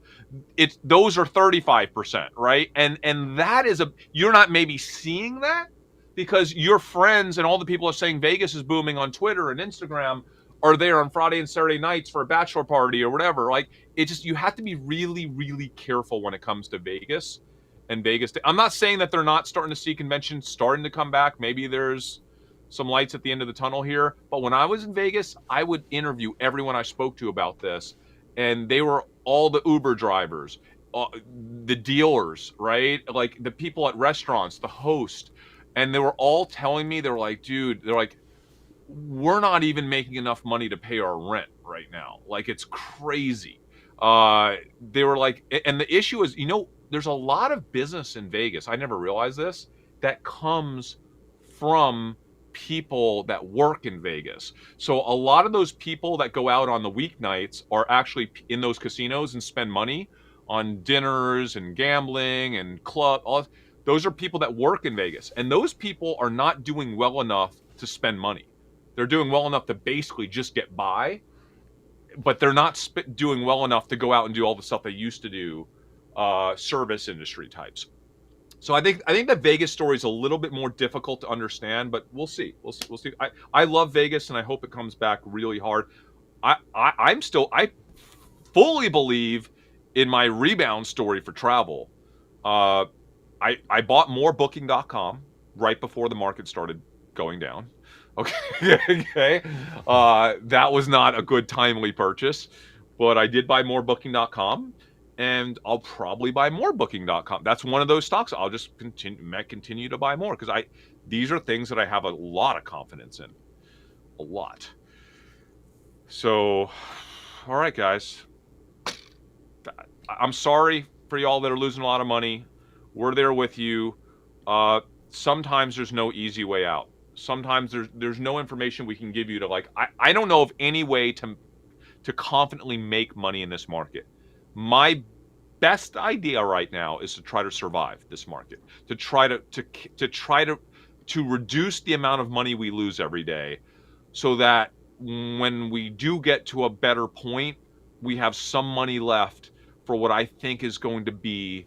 those are 35%, right? And that is you're not maybe seeing that because your friends and all the people are saying Vegas is booming on Twitter and Instagram are there on Friday and Saturday nights for a bachelor party or whatever. Like you have to be really, really careful when it comes to Vegas and Vegas. I'm not saying that they're not starting to see conventions starting to come back. Maybe there's some lights at the end of the tunnel here. But when I was in Vegas, I would interview everyone I spoke to about this. And they were all the Uber drivers, the dealers, right? Like the people at restaurants, the host. And they were all telling me, they were like, dude, we're not even making enough money to pay our rent right now. Like, it's crazy. They were like, and the issue is, there's a lot of business in Vegas. I never realized this, that comes from people that work in Vegas. So a lot of those people that go out on the weeknights are actually in those casinos and spend money on dinners and gambling and club. Those are people that work in Vegas. And those people are not doing well enough to spend money. They're doing well enough to basically just get by, but they're not doing well enough to go out and do all the stuff they used to do, service industry types. So I think the Vegas story is a little bit more difficult to understand, but we'll see. We'll see. I love Vegas, and I hope it comes back really hard. I fully believe in my rebound story for travel. I bought more Booking.com right before the market started going down. Okay, okay. That was not a good timely purchase, but I did buy more Booking.com, and I'll probably buy more Booking.com. That's one of those stocks I'll just continue to buy more because these are things that I have a lot of confidence in, a lot. So, all right, guys. I'm sorry for y'all that are losing a lot of money. We're there with you. Sometimes there's no easy way out. Sometimes there's no information we can give you to I don't know of any way to confidently make money in this market. My best idea right now is to try to survive this market, to try to reduce the amount of money we lose every day, so that when we do get to a better point, we have some money left for what I think is going to be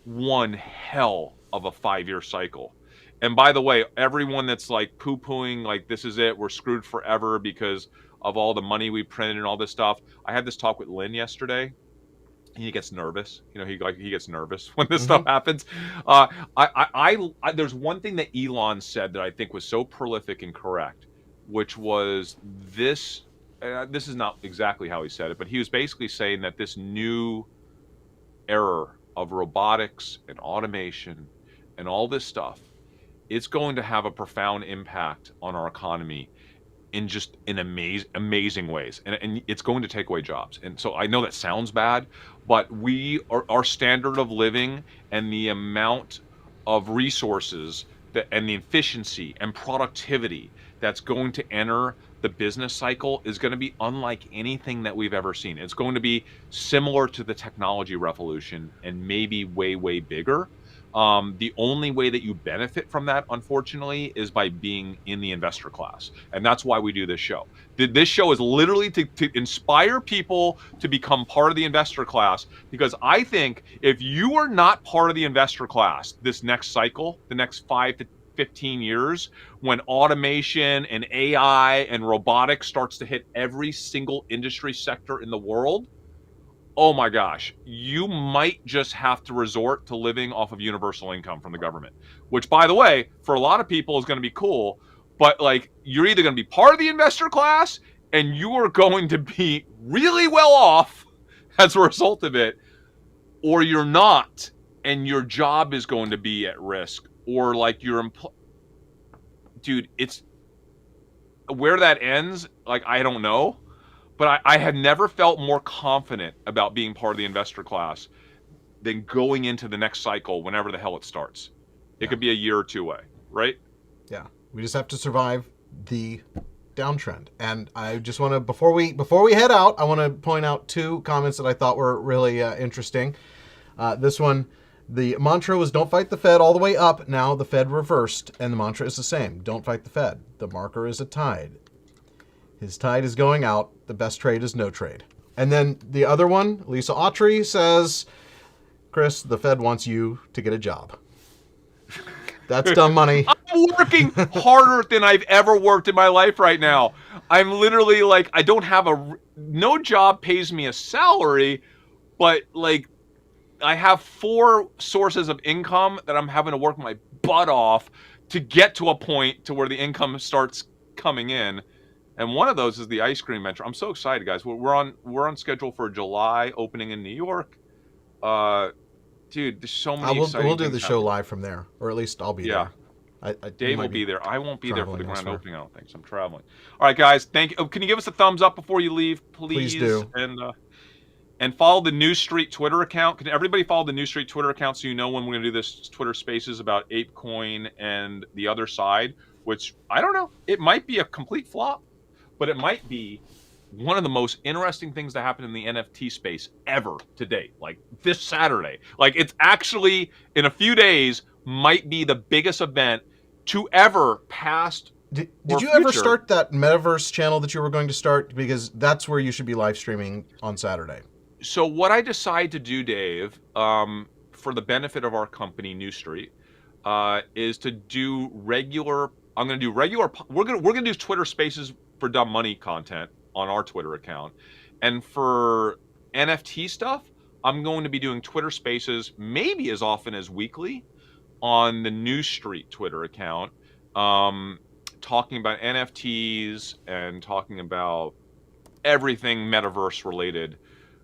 one hell of a 5-year cycle. And by the way, everyone that's like poo-pooing, like this is it, we're screwed forever because of all the money we printed and all this stuff. I had this talk with Lynn yesterday. He gets nervous. You know, he gets nervous when this stuff happens. There's one thing that Elon said that I think was so prolific and correct, which was this. This is not exactly how he said it, but he was basically saying that this new era of robotics and automation and all this stuff, it's going to have a profound impact on our economy in amazing ways, and it's going to take away jobs. And so I know that sounds bad, but our standard of living and the amount of resources and the efficiency and productivity that's going to enter the business cycle is going to be unlike anything that we've ever seen. It's going to be similar to the technology revolution and maybe way, way bigger. The only way that you benefit from that, unfortunately, is by being in the investor class. And that's why we do this show. This show is literally to inspire people to become part of the investor class, because I think if you are not part of the investor class this next cycle, the next 5 to 15 years, when automation and AI and robotics starts to hit every single industry sector in the world, oh my gosh, you might just have to resort to living off of universal income from the government, which, by the way, for a lot of people is going to be cool, but like, you're either going to be part of the investor class and you are going to be really well off as a result of it, or you're not, and your job is going to be at risk, or like dude, it's where that ends. Like, I don't know, but I had never felt more confident about being part of the investor class than going into the next cycle, whenever the hell it starts. It could be a year or two away, right? Yeah, we just have to survive the downtrend. And I just want to, before we head out, I want to point out 2 comments that I thought were really interesting. This one, the mantra was don't fight the Fed all the way up. Now the Fed reversed, and the mantra is the same. Don't fight the Fed. The marker is a tide. His tide is going out. The best trade is no trade. And then the other one, Lisa Autry says, Chris, the Fed wants you to get a job. That's dumb money. I'm working harder than I've ever worked in my life right now. I'm literally like, I don't have no job pays me a salary, but like, I have 4 sources of income that I'm having to work my butt off to get to a point to where the income starts coming in. And one of those is the ice cream venture. I'm so excited, guys. We're on schedule for a July opening in New York. Dude, there's so many exciting We'll do the things show happening. live from there, or at least I'll be there. Dave will be there. I won't be there for the grand elsewhere. opening, I don't think, so I'm traveling. All right, guys, thank you. Can you give us a thumbs up before you leave, please? Please do. And follow the New Street Twitter account. Can everybody follow the New Street Twitter account so you know when we're going to do this Twitter Spaces about ApeCoin and the other side, which, I don't know, it might be a complete flop, but it might be one of the most interesting things to happen in the NFT space ever to date. Like this Saturday. Like, it's actually, in a few days, might be the biggest event to ever past. Did you ever start that metaverse channel that you were going to start? Because that's where you should be live streaming on Saturday. So what I decided to do, Dave, for the benefit of our company, New Street, is to do regular. I'm going to do regular. We're gonna do Twitter Spaces for dumb money content on our Twitter account, and for NFT stuff, I'm going to be doing Twitter Spaces maybe as often as weekly on the New Street Twitter account, talking about NFTs and talking about everything metaverse related,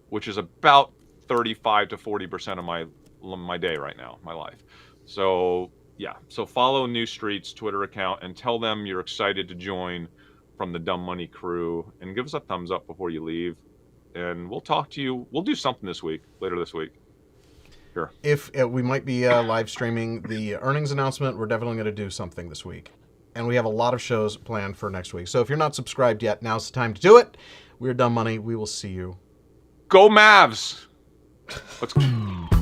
which is about 35 to 40% of my day right now, my life. So yeah, so follow New Street's Twitter account and tell them you're excited to join from the Dumb Money crew, and give us a thumbs up before you leave. And we'll talk to you. We'll do something later this week. Sure. If we might be live streaming the earnings announcement, we're definitely going to do something this week. And we have a lot of shows planned for next week. So if you're not subscribed yet, now's the time to do it. We're Dumb Money. We will see you. Go Mavs! Let's go.